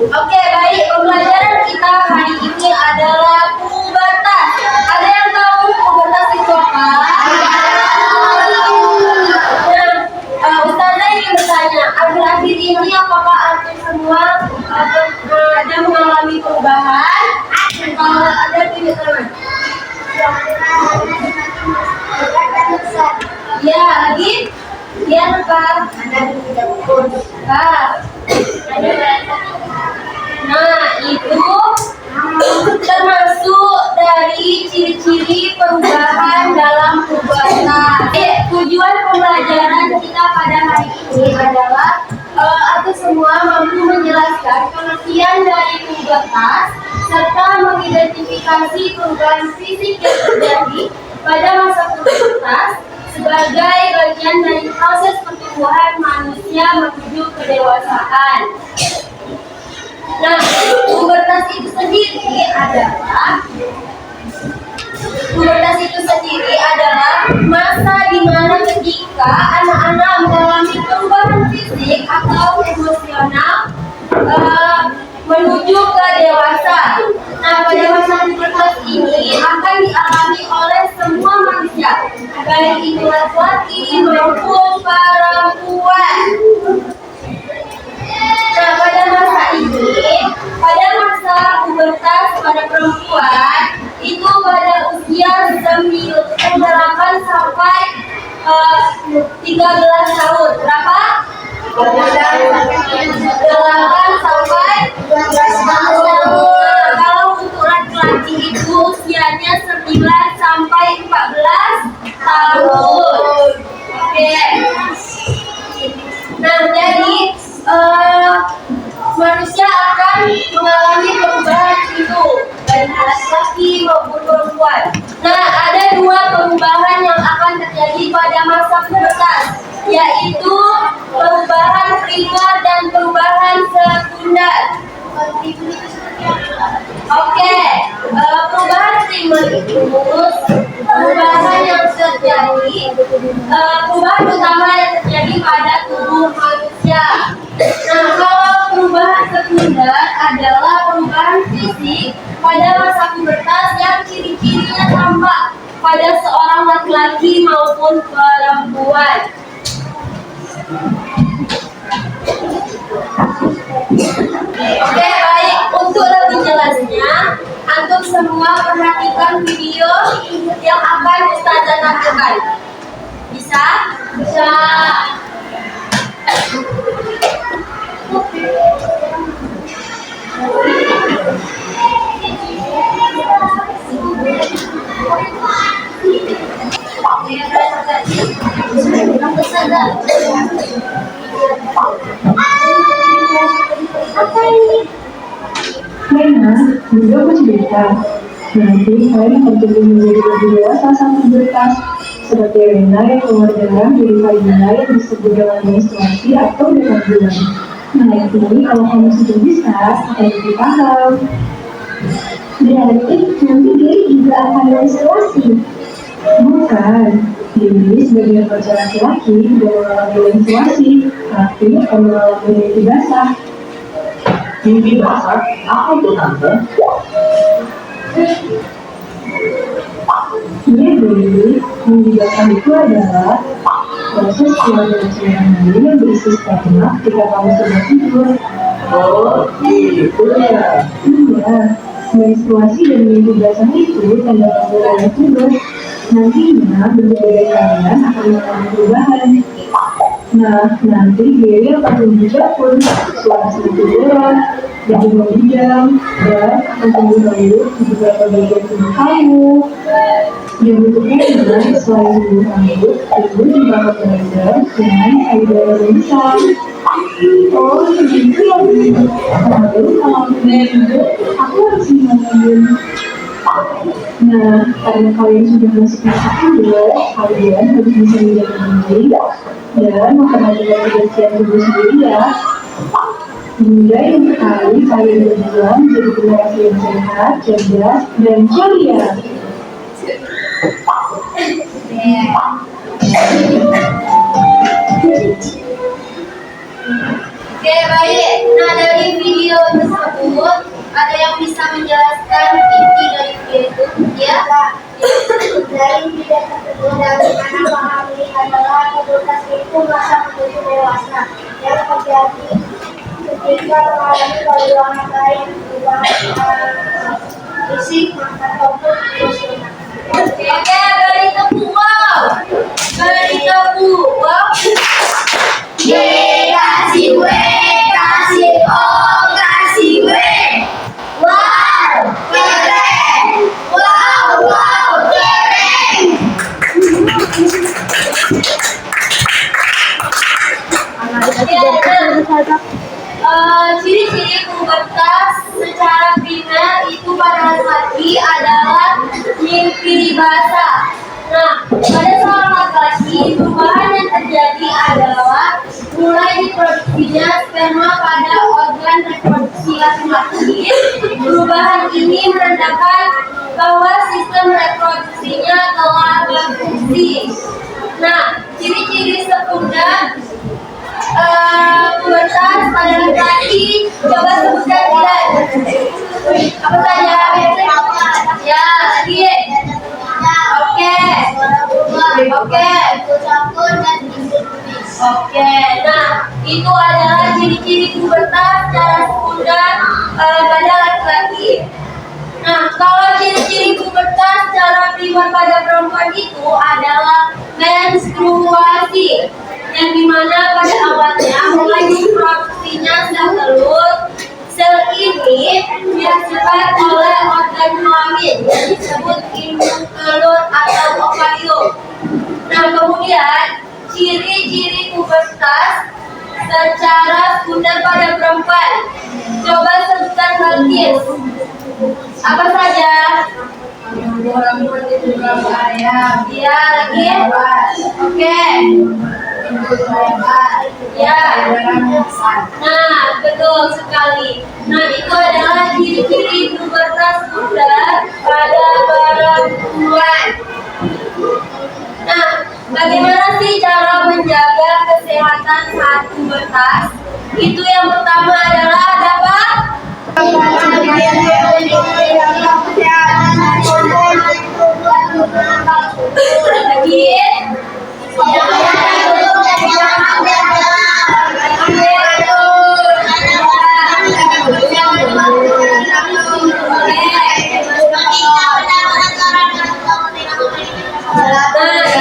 Oke, baik. Pembelajaran kita hari ini adalah pubertas. Ada yang tahu pubertas itu apa? Nah, Ustazah ingin bertanya, akhir-akhir ini apakah antum semua ada mengalami perubahan? Kalau ada, tunjuk tangan. Ya, lagi? Ya, lupa. Nah, itu termasuk dari ciri-ciri perubahan dalam pubertas. Tujuan pembelajaran kita pada hari ini adalah aku semua mampu menjelaskan pengertian dari pubertas serta mengidentifikasi perubahan fisik yang terjadi pada masa pubertas sebagai bagian dari proses pertumbuhan manusia menuju kedewasaan. Nah, pubertas itu sendiri adalah masa di mana ketika anak-anak mengalami perubahan fisik atau emosi baik itu laki-laki maupun perempuan. Nah, pada masa ini, pada masa pubertas pada perempuan itu pada usia 8 sampai 13 tahun. Berapa? 8 sampai 13 tahun. Kalau untuk laki-laki itu usianya 9 sampai 14 tahun. Oke. Nah, jadi manusia akan mengalami perubahan itu baik laki-laki maupun perempuan. Nah, ada 2 perubahan yang akan terjadi pada masa pubertas, yaitu perubahan primer dan perubahan sekunder. Oke, perubahan primer itu perubahan yang terjadi, perubahan utama yang terjadi pada tubuh manusia. Nah, kalau perubahan sekunder adalah perubahan fisik pada masa pubertas yang ciri-cirinya tampak pada seorang laki-laki maupun perempuan. Oke, baik. Untuk lebih jelasnya, antum semua perhatikan video yang akan Ustazah tampilkan. Bisa? Bisa. Memang, juga cerita. Nanti kalian akan jadi menjadi lebih dewasa saat pubertas. Seperti Rena yang keluar darah dari vagina yang disebut dengan menstruasi atau dengan bulan. Nah, ini kalau kamu sudah bisa, akan lebih paham. Berarti nanti Gary juga akan menstruasi. Bukan, Dewi sebagai remaja laki-laki tidak mengalami menstruasi, tapi akan mengalami mimpi basah. Mimpi basah? Apa itu tante? Iya Dewi, mimpi basah itu adalah proses keluarnya cairan mani yang berisi sperma ketika kamu sedang tidur. Oh, gitu ya. Iya, menstruasi dan mimpi basah itu tanda tanda tidur. Nantinya bentuk badan kalian akan mengalami perubahan. Nah, nanti Gary akan menunjukkan pun suara sedikit dorong, jadi meminjam, dan akan tumbuh rambut di beberapa bagian tubuh kamu. Yang bentuknya adalah selain tubuh rambut, tubuh juga akan beredar dengan air darah yang besar. Oh, begitu ya, Bu. Lalu kalau aku aku harus gimana, Nah, karena kalian sudah masuk masa puber, kalian harus bisa menjaga diri dan memperhatikan kebersihan tubuh sendiri ya. Hingga yang sekali kalian berdua menjadi generasi yang sehat, cerdas, dan ceria. Oke, baik. Nah, dari video tersebut ada yang bisa menjelaskan inti dari video itu? Ya, Dari video tersebut dari mana memahami adalah pubertas itu masa menuju dewasa yang terjadi ketika mengalami perubahan baik perubahan fisik ataupun emosional. oke, beri tepuk wow. Beri tepuk wow. Kasih gue, kasih oh, kasih gue. Wow, keren. Wow, keren. Ciri-ciri pubertas secara primer itu pada laki-laki adalah mimpi basah. Nah, pada seorang laki-laki perubahan yang terjadi adalah mulai diproduksinya sperma pada organ reproduksi laki-laki. Perubahan ini menandakan bahwa sistem reproduksinya telah berfungsi. Nah, ciri-ciri sekunder pubertas pada laki-laki, coba sebutkan tidak? Apa saja? Ya, lagi. Oke. Oke. Campur dan ditulis. Oke, nah itu adalah ciri-ciri pubertas secara sekunder pada laki-laki. Nah, kalau ciri-ciri pubertas secara primer pada perempuan itu adalah menstruasi, yang dimana pada awalnya mulai diproduksinya sel telur. Sel ini dihasilkan oleh organ kelamin yang disebut induk telur atau ovarium. Nah, kemudian ciri-ciri pubertas secara sekunder pada perempuan. Coba sebutkan Balkis. Apa saja? Ya, lagi. Oke. Ya. Nah, betul sekali. Nah, itu adalah ciri-ciri pubertas sekunder pada perempuan. Nah, bagaimana sih cara menjaga kesehatan saat pubertas? Itu yang pertama adalah apa? Lagi.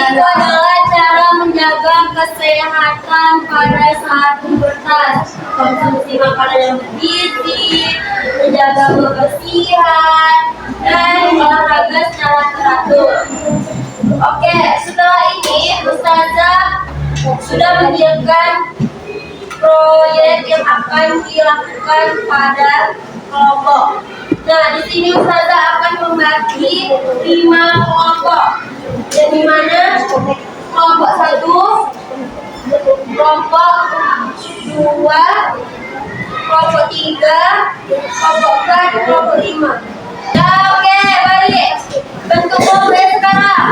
Itu adalah cara menjaga kesehatan pada saat pubertas. Konsumsi makanan yang bergizi, menjaga kebersihan, dan olahraga secara teratur. Oke, setelah ini Ustazah sudah menyiapkan proyek yang akan dilakukan pada kelompok. Nah, di sini Ustazah akan membagi 5 kelompok. Yang dimana kelompok 1, kelompok 2, kelompok 3, kelompok 4, kelompok 5. Nah, oke, baik. Bentuk kelompok sekarang.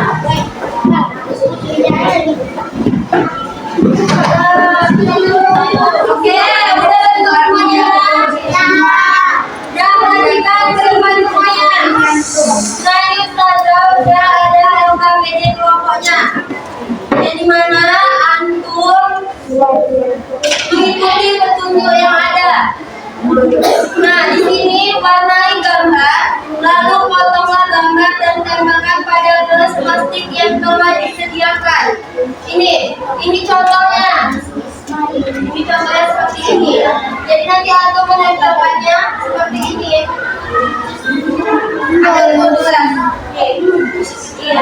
Oke, udah bentuk semuanya. Ya, perhatikan kehidupan semuanya. Nah, ini Ustazah udah ada LKPD kelompoknya. Yang dimana antum mengikuti petunjuk yang ada. Nah, di sini warnai gambar, lalu potonglah gambar dan tambahkan pada gelas plastik yang telah disediakan. Ini contohnya. Ini contohnya seperti ini. Jadi nanti antum menempelkannya seperti ini. Ada 12. Iya.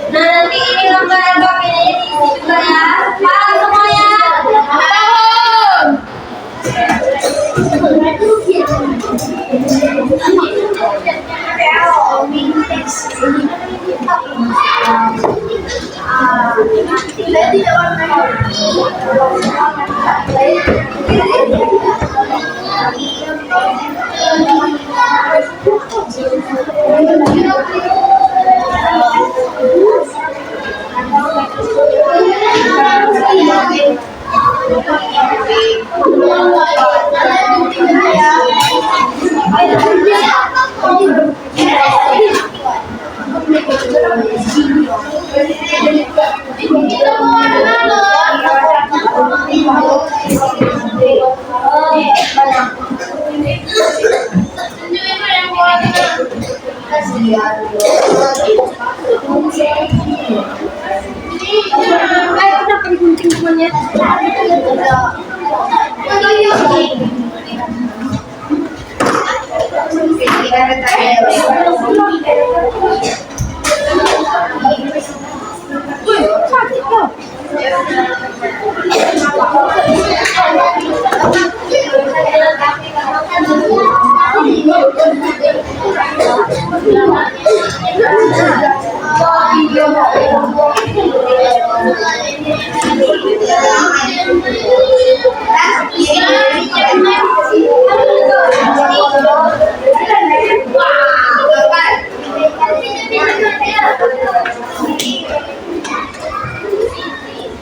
Nah, nanti ini gambar LKPD-nya diisi juga ya. Paham semuanya? Paham. Kenapa digunting semuanya? Sakit loh.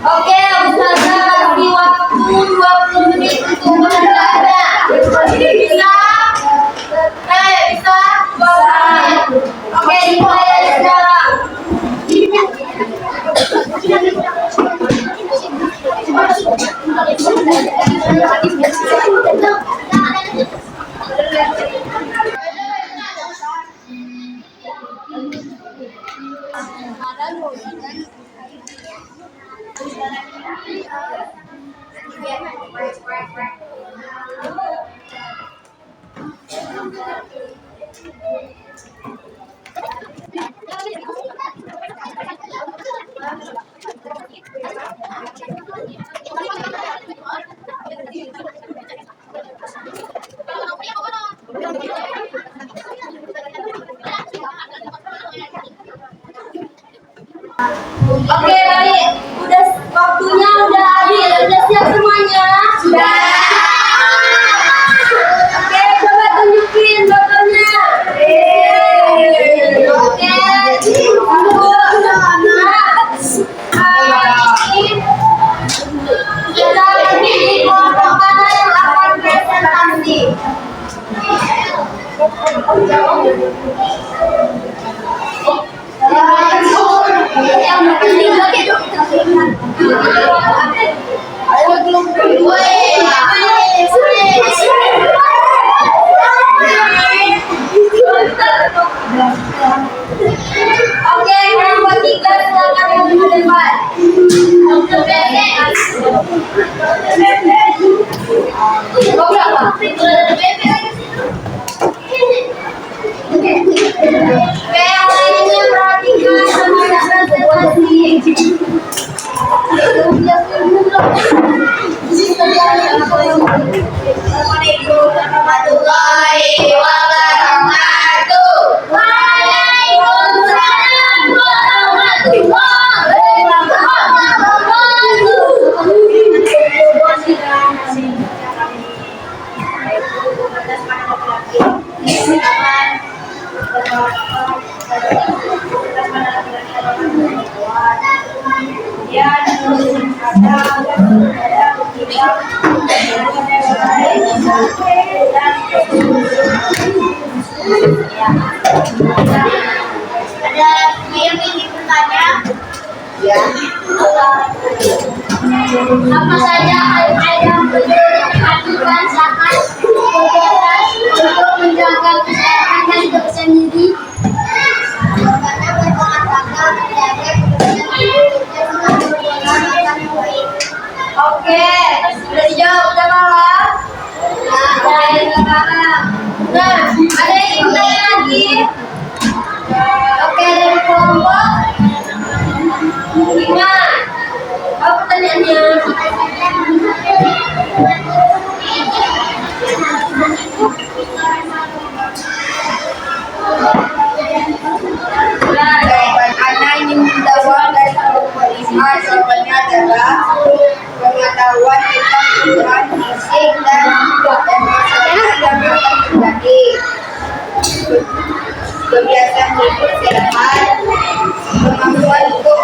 Oke, Ustazah kasih waktu 20 menit untuk bertanya. Bisa? Bisa? 20 menit. Oke, baik. Waktunya udah habis. Sudah siap semuanya? Sudah. Oke, coba tunjukin fotonya. Oke. Kita pilih kelompok mana yang akan presentasi. Oke, kelompok 3 silakan maju ke depan. Kau berapa? Oke, yang lainnya perhatikan sama presentasi. Assalamualaikum warahmatullahi wabarakatuh. Waalaikumsalam warahmatullahi Ada yang ingin bertanya? Ya. Apa saja hal-hal yang perlu diperhatikan saat bertugas untuk menjaga kesehatan dan kebersihan diri? Karena berolahraga menjaga kebersihan diri dan makan yang baik. Oke, sudah dijawab, udah paham? Nah, udah paham. Nah, ada yang ingin bertanya lagi? Oke, dari kelompok 5. Apa pertanyaannya? Jawaban Ana ingin menjawab dari kelompok 5. Jawabannya adalah pengetahuan tentang perubahan fisik dan masalah yang akan terjadi. Kebiasaan hidup sehat, kemampuan untuk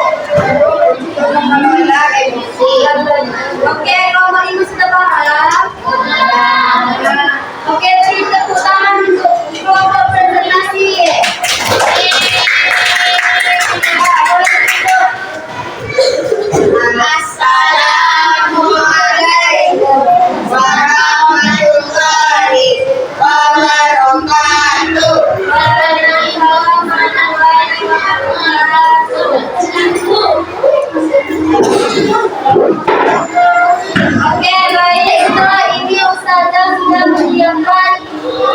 mengelola emosi. Oke, kelompok ini sudah paham? Oke, beri tepuk tangan untuk kelompok presentasi. Assalamualaikum warahmatullahi wabarakatuh. Oke, baik. Setelah ini Ustazah sudah menyiapkan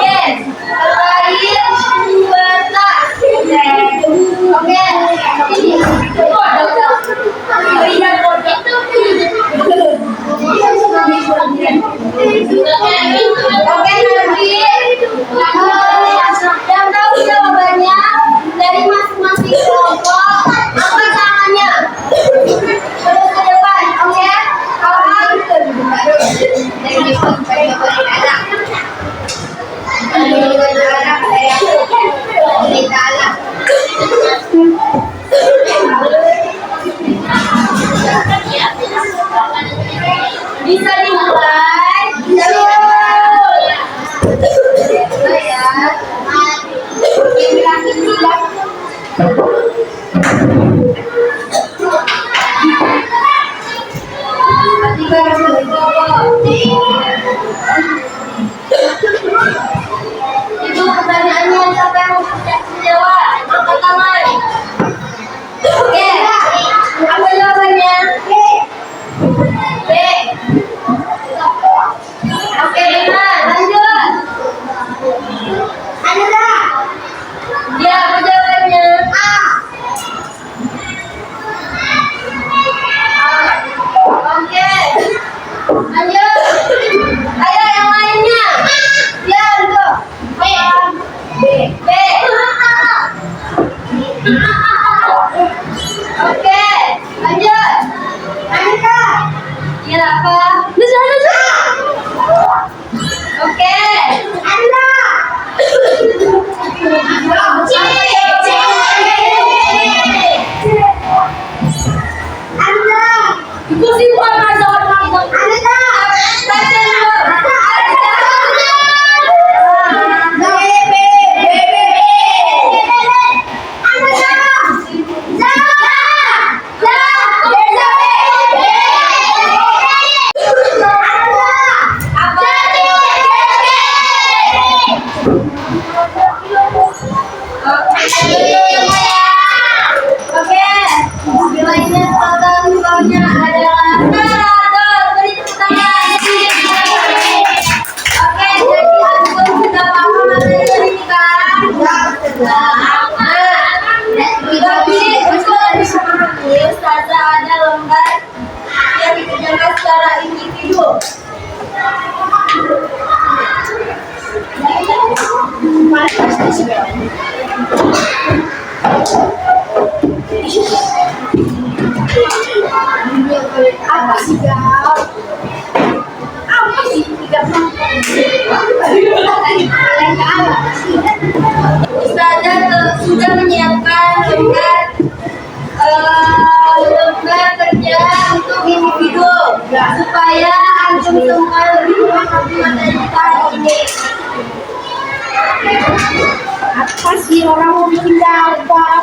yes terkait batas. Oke, ini Oke, nanti yang tahu jawabannya dari masing-masing kelompok angkat tangannya terus ke depan. Oke, kawan. Bisa dimulai. Itu pertanyaannya, siapa yang mau menjawab? Angkat tangan. Oke, apa jawabannya? B. Oke, benar. Lanjut. Ya, apa jawabannya? Oke. Lanjut. Ayo yang lainnya. Ya, lanjut. B. Oke, lanjut. Ya, apa? Oke. Itu sih bukan masalah langsung. Oke, nilainya totalnya adalah 100. Beri tepuk tangan. Oke, jadi antum sudah paham materi ini kan? Tapi untuk bisa memahami, Ustazah ada lembar yang dikerjakan secara individu. Apa sih kau? Apa sih tidak Ustazah sudah menyiapkan lembar kerja untuk individu supaya antum semua lebih memahami materi kita hari ini. apa sih orang mau bikin dapat?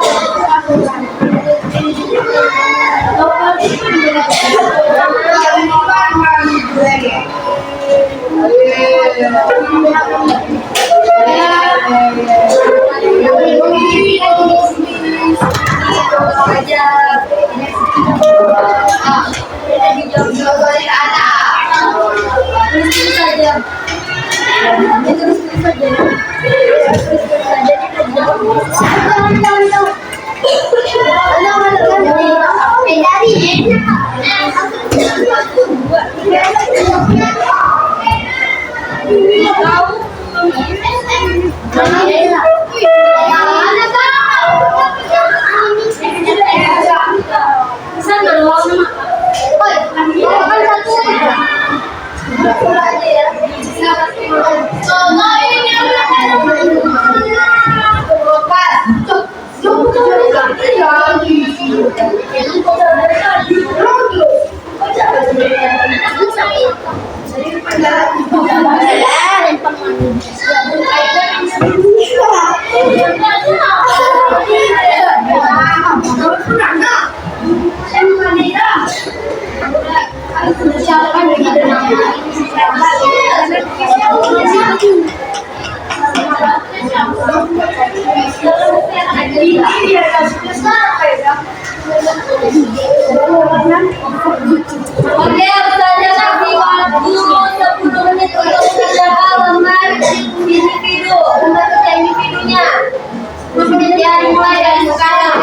Oke, Ustazah kasih waktu 10 menit untuk mengerjakan lembar individu, lembar kerja individunya. 10 menit ya, dimulai dari sekarang.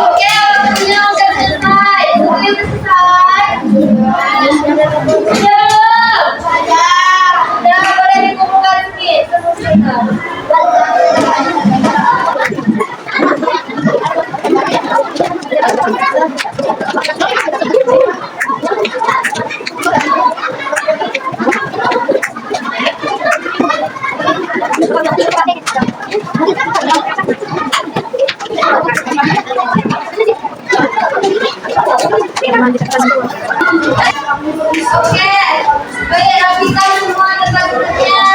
Oke, waktunya udah selesai. Udah selesai. Udah boleh dikumpulkan sedikit. Selesai. Oke, baik rapikan semua tempat duduknya.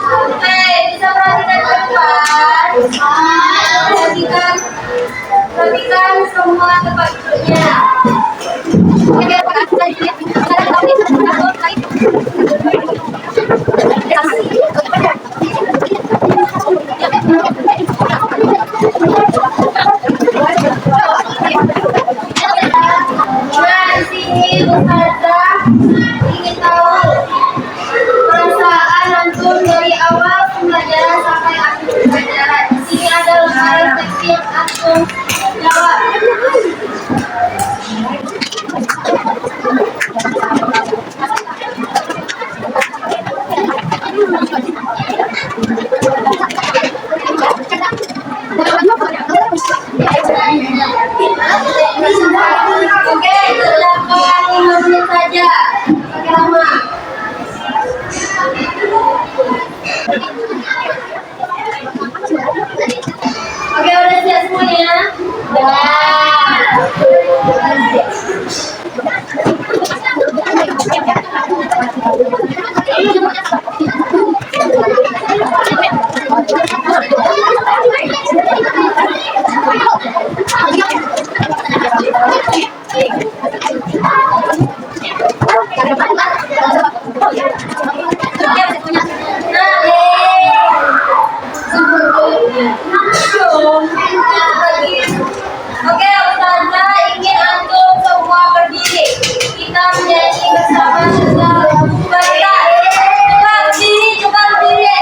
Oke, bisa perhatikan ke depan. Perhatikan semua tempat duduknya. Nah, di sini Ustazah ingin tahu perasaan antum dari awal pembelajaran sampai akhir pembelajaran. Di sini ada lembaran refleksi yang antum jawab. Oke, silakan 5 menit saja. Pakai lama. Oke, udah siap semuanya? Oke, Ustazah ingin antum semua berdiri. Kita menyanyi bersama sebuah bangsa. Coba berdiri, coba berdiri.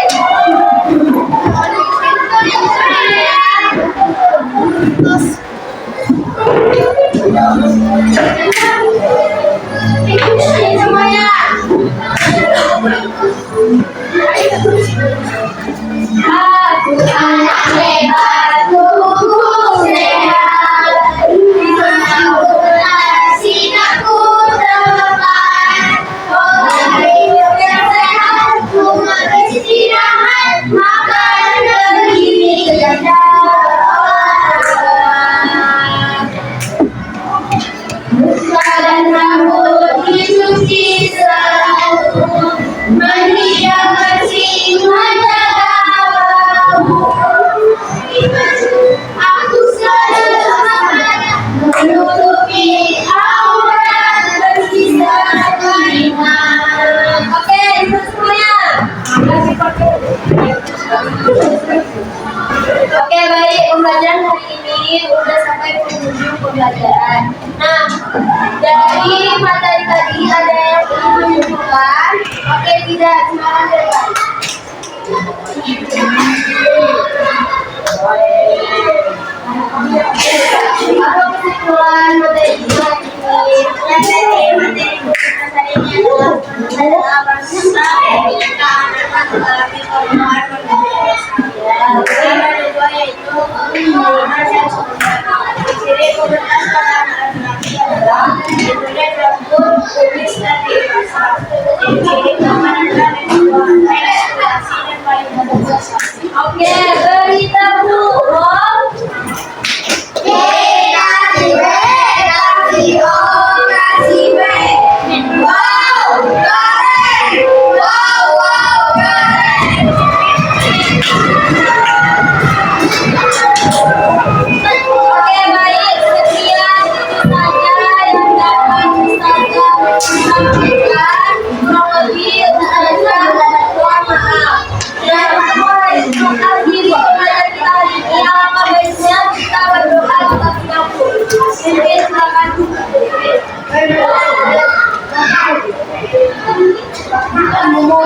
Ini semuanya. Aku anak hebat, tubuhku sehat. Sinarku tepat. Pola hidup yang sehat, ku beristirahat, makan begini saja. Muka dan rambut dicuci selalu, mandi yang bersih menjaga bau. Aku selalu menutupi aurat bersisa keringat. Oke, itu semuanya. Oke, baik, pembelajaran hari ini udah sampai penghujung pembelajaran. Nah, dari materi tadi ada yang ingin menunjukkan? Oke, tidak, silakan depan. Apa kesimpulan materi kita ini? Materi ini adalah proses kita anak-anak Oke, beritahu Oke, baik, sekian itu saja yang dapat Ustazah sampaikan. Kurang lebih Ustazah mohon maaf. Dan mulai akhiri pembelajaran kita hari ini, alangkah baiknya kita berdoa tetap menyambut. Mungkin silakan. Mau